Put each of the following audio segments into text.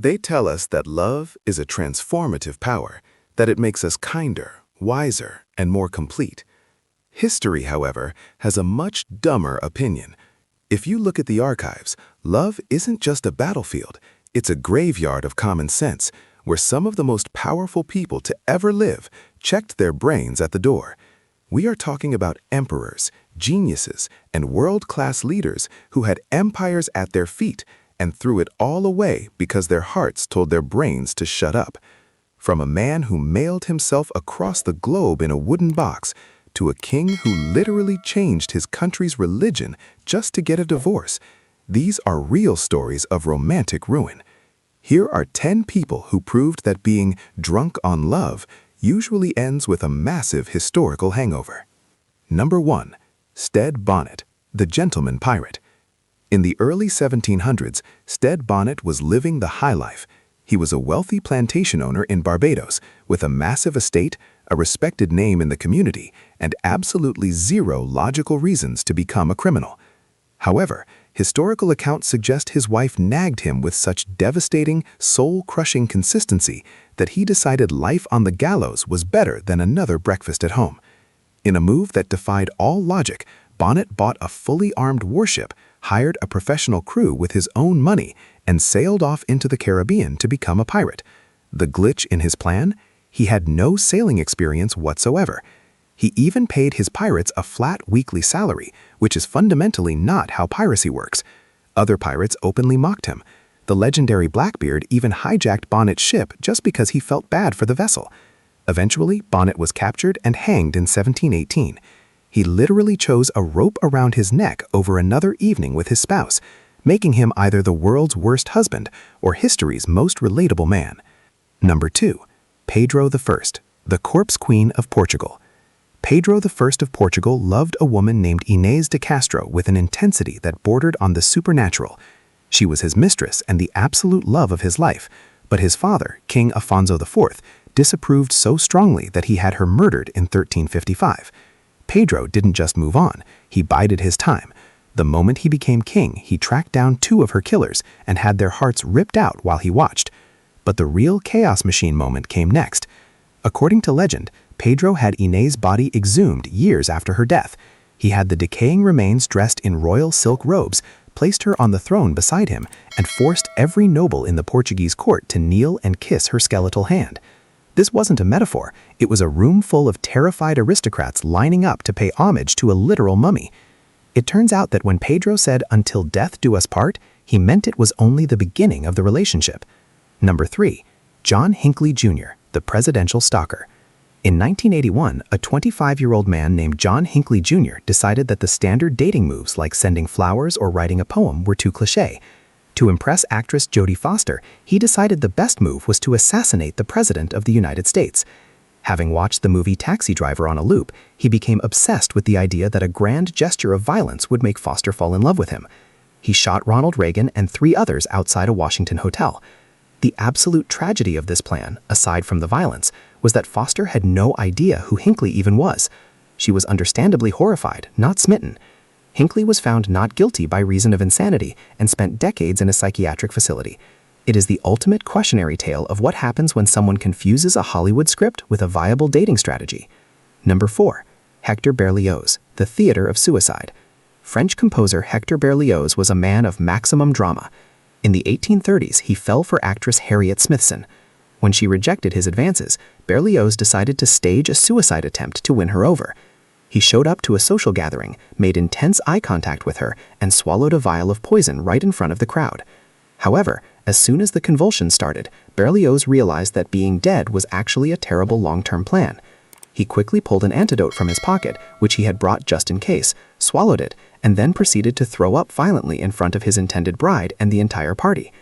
They tell us that love is a transformative power, that it makes us kinder, wiser, and more complete. History, however, has a much dumber opinion. If you look at the archives, love isn't just a battlefield, it's a graveyard of common sense, where some of the most powerful people to ever live checked their brains at the door. We are talking about emperors, geniuses, and world-class leaders who had empires at their feet and threw it all away because their hearts told their brains to shut up. From a man who mailed himself across the globe in a wooden box, to a king who literally changed his country's religion just to get a divorce, these are real stories of romantic ruin. Here are 10 people who proved that being drunk on love usually ends with a massive historical hangover. Number 1. Stede Bonnet, the gentleman pirate. In the early 1700s, Stede Bonnet was living the high life. He was a wealthy plantation owner in Barbados with a massive estate, a respected name in the community, and absolutely zero logical reasons to become a criminal. However, historical accounts suggest his wife nagged him with such devastating, soul-crushing consistency that he decided life on the gallows was better than another breakfast at home. In a move that defied all logic, Bonnet bought a fully armed warship, hired a professional crew with his own money, and sailed off into the Caribbean to become a pirate. The glitch in his plan? He had no sailing experience whatsoever. He even paid his pirates a flat weekly salary, which is fundamentally not how piracy works. Other pirates openly mocked him. The legendary Blackbeard even hijacked Bonnet's ship just because he felt bad for the vessel. Eventually, Bonnet was captured and hanged in 1718. He literally chose a rope around his neck over another evening with his spouse, making him either the world's worst husband or history's most relatable man. Number 2. Pedro I, the Corpse Queen of Portugal. Pedro I of Portugal loved a woman named Inês de Castro with an intensity that bordered on the supernatural. She was his mistress and the absolute love of his life, but his father, King Afonso IV, disapproved so strongly that he had her murdered in 1355. Pedro didn't just move on, he bided his time. The moment he became king, he tracked down 2 of her killers and had their hearts ripped out while he watched. But the real chaos machine moment came next. According to legend, Pedro had Inês' body exhumed years after her death. He had the decaying remains dressed in royal silk robes, placed her on the throne beside him, and forced every noble in the Portuguese court to kneel and kiss her skeletal hand. This wasn't a metaphor, it was a room full of terrified aristocrats lining up to pay homage to a literal mummy. It turns out that when Pedro said, "Until death do us part," he meant it was only the beginning of the relationship. Number 3. John Hinckley Jr., the presidential stalker. In 1981, a 25-year-old man named John Hinckley Jr. decided that the standard dating moves like sending flowers or writing a poem were too cliché. To impress actress Jodie Foster, he decided the best move was to assassinate the President of the United States. Having watched the movie Taxi Driver on a loop, he became obsessed with the idea that a grand gesture of violence would make Foster fall in love with him. He shot Ronald Reagan and 3 others outside a Washington hotel. The absolute tragedy of this plan, aside from the violence, was that Foster had no idea who Hinckley even was. She was understandably horrified, not smitten. Hinckley was found not guilty by reason of insanity and spent decades in a psychiatric facility. It is the ultimate cautionary tale of what happens when someone confuses a Hollywood script with a viable dating strategy. Number 4. Hector Berlioz, the theater of suicide. French composer Hector Berlioz was a man of maximum drama. In the 1830s, he fell for actress Harriet Smithson. When she rejected his advances, Berlioz decided to stage a suicide attempt to win her over. He showed up to a social gathering, made intense eye contact with her, and swallowed a vial of poison right in front of the crowd. However, as soon as the convulsions started, Berlioz realized that being dead was actually a terrible long-term plan. He quickly pulled an antidote from his pocket, which he had brought just in case, swallowed it, and then proceeded to throw up violently in front of his intended bride and the entire party.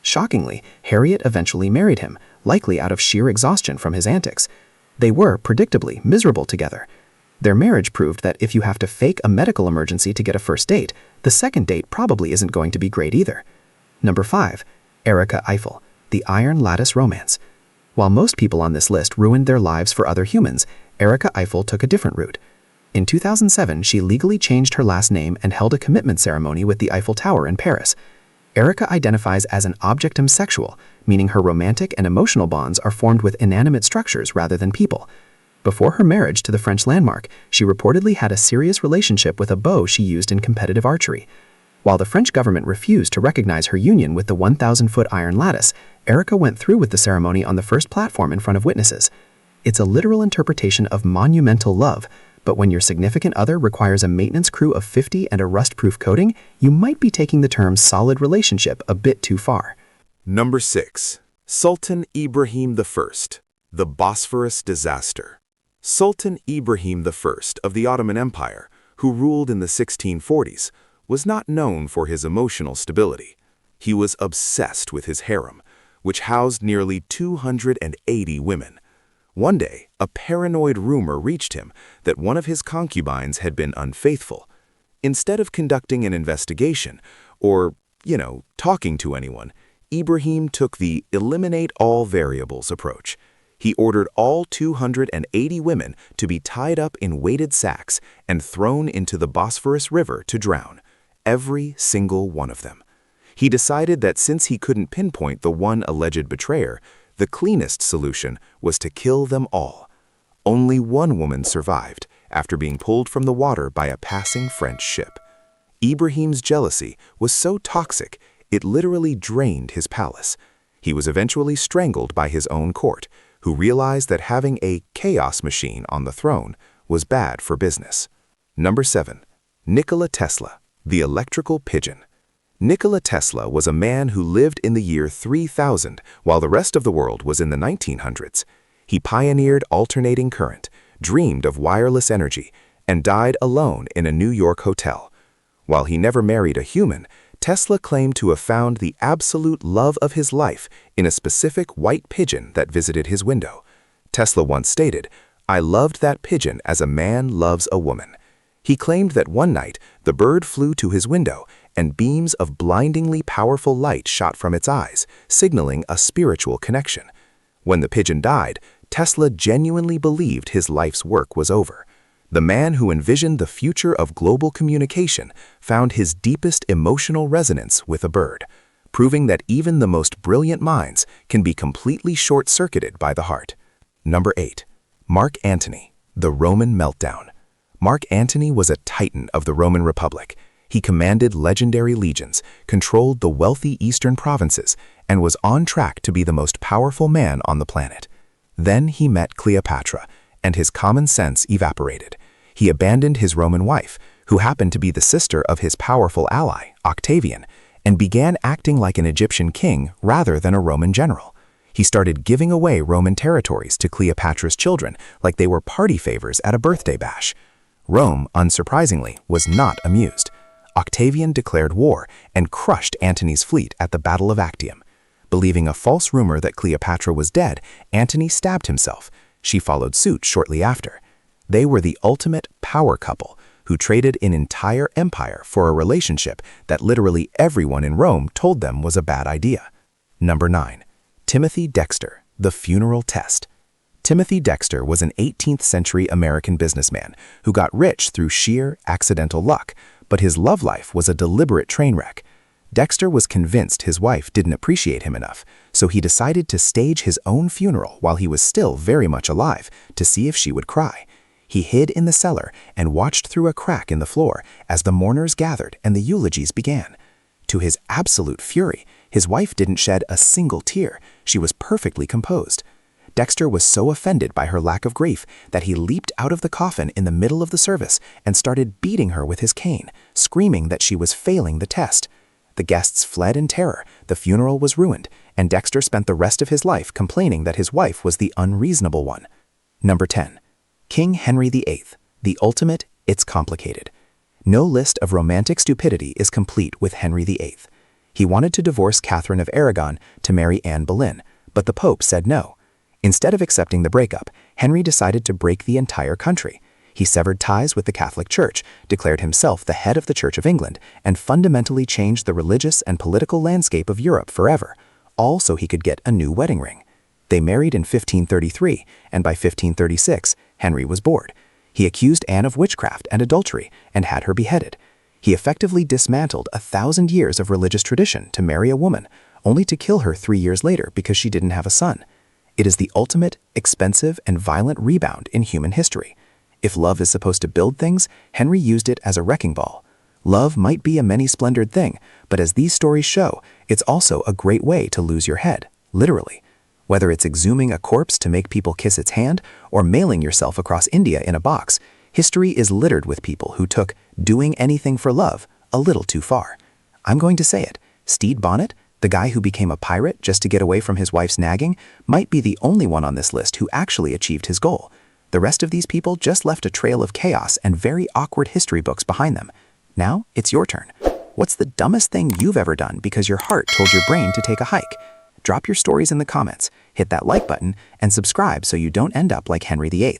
Shockingly, Harriet eventually married him, likely out of sheer exhaustion from his antics. They were, predictably, miserable together. Their marriage proved that if you have to fake a medical emergency to get a first date, the second date probably isn't going to be great either. Number 5. Erica Eiffel, the Iron Lattice Romance. While most people on this list ruined their lives for other humans, Erica Eiffel took a different route. In 2007, she legally changed her last name and held a commitment ceremony with the Eiffel Tower in Paris. Erica identifies as an objectum sexual, meaning her romantic and emotional bonds are formed with inanimate structures rather than people. Before her marriage to the French landmark, she reportedly had a serious relationship with a bow she used in competitive archery. While the French government refused to recognize her union with the 1,000-foot iron lattice, Erica went through with the ceremony on the first platform in front of witnesses. It's a literal interpretation of monumental love, but when your significant other requires a maintenance crew of 50 and a rust-proof coating, you might be taking the term solid relationship a bit too far. Number 6. Sultan Ibrahim I, the Bosphorus disaster. Sultan Ibrahim I of the Ottoman Empire, who ruled in the 1640s, was not known for his emotional stability. He was obsessed with his harem, which housed nearly 280 women. One day, a paranoid rumor reached him that one of his concubines had been unfaithful. Instead of conducting an investigation or, talking to anyone, Ibrahim took the eliminate all variables approach. He ordered all 280 women to be tied up in weighted sacks and thrown into the Bosphorus River to drown, every single one of them. He decided that since he couldn't pinpoint the one alleged betrayer, the cleanest solution was to kill them all. Only one woman survived after being pulled from the water by a passing French ship. Ibrahim's jealousy was so toxic, it literally drained his palace. He was eventually strangled by his own court, who realized that having a chaos machine on the throne was bad for business. Number 7. Nikola Tesla, the electrical pigeon. Nikola Tesla was a man who lived in the year 3000 while the rest of the world was in the 1900s. He pioneered alternating current, dreamed of wireless energy, and died alone in a New York hotel. While he never married a human, Tesla claimed to have found the absolute love of his life in a specific white pigeon that visited his window. Tesla once stated, "I loved that pigeon as a man loves a woman." He claimed that one night the bird flew to his window and beams of blindingly powerful light shot from its eyes, signaling a spiritual connection. When the pigeon died, Tesla genuinely believed his life's work was over. The man who envisioned the future of global communication found his deepest emotional resonance with a bird, proving that even the most brilliant minds can be completely short-circuited by the heart. Number 8. Mark Antony, the Roman meltdown. Mark Antony was a titan of the Roman Republic. He commanded legendary legions, controlled the wealthy eastern provinces, and was on track to be the most powerful man on the planet. Then he met Cleopatra, and his common sense evaporated. He abandoned his Roman wife, who happened to be the sister of his powerful ally, Octavian, and began acting like an Egyptian king rather than a Roman general. He started giving away Roman territories to Cleopatra's children like they were party favors at a birthday bash. Rome, unsurprisingly, was not amused. Octavian declared war and crushed Antony's fleet at the Battle of Actium. Believing a false rumor that Cleopatra was dead, Antony stabbed himself. She followed suit shortly after. They were the ultimate power couple who traded an entire empire for a relationship that literally everyone in Rome told them was a bad idea. Number 9. Timothy Dexter, the funeral test. Timothy Dexter was an 18th-century American businessman who got rich through sheer accidental luck, but his love life was a deliberate train wreck. Dexter was convinced his wife didn't appreciate him enough, so he decided to stage his own funeral while he was still very much alive to see if she would cry. He hid in the cellar and watched through a crack in the floor as the mourners gathered and the eulogies began. To his absolute fury, his wife didn't shed a single tear. She was perfectly composed. Dexter was so offended by her lack of grief that he leaped out of the coffin in the middle of the service and started beating her with his cane, screaming that she was failing the test. The guests fled in terror, the funeral was ruined, and Dexter spent the rest of his life complaining that his wife was the unreasonable one. Number 10. King Henry VIII, the ultimate, it's complicated. No list of romantic stupidity is complete with Henry VIII. He wanted to divorce Catherine of Aragon to marry Anne Boleyn, but the Pope said no. Instead of accepting the breakup, Henry decided to break the entire country. He severed ties with the Catholic Church, declared himself the head of the Church of England, and fundamentally changed the religious and political landscape of Europe forever, all so he could get a new wedding ring. They married in 1533, and by 1536, Henry was bored. He accused Anne of witchcraft and adultery and had her beheaded. He effectively dismantled 1,000 years of religious tradition to marry a woman, only to kill her 3 years later because she didn't have a son. It is the ultimate, expensive, and violent rebound in human history. If love is supposed to build things, Henry used it as a wrecking ball. Love might be a many-splendored thing, but as these stories show, it's also a great way to lose your head, literally. Whether it's exhuming a corpse to make people kiss its hand, or mailing yourself across India in a box, history is littered with people who took doing anything for love a little too far. I'm going to say it. Stede Bonnet, the guy who became a pirate just to get away from his wife's nagging, might be the only one on this list who actually achieved his goal. The rest of these people just left a trail of chaos and very awkward history books behind them. Now, it's your turn. What's the dumbest thing you've ever done because your heart told your brain to take a hike? Drop your stories in the comments, hit that like button, and subscribe so you don't end up like Henry VIII.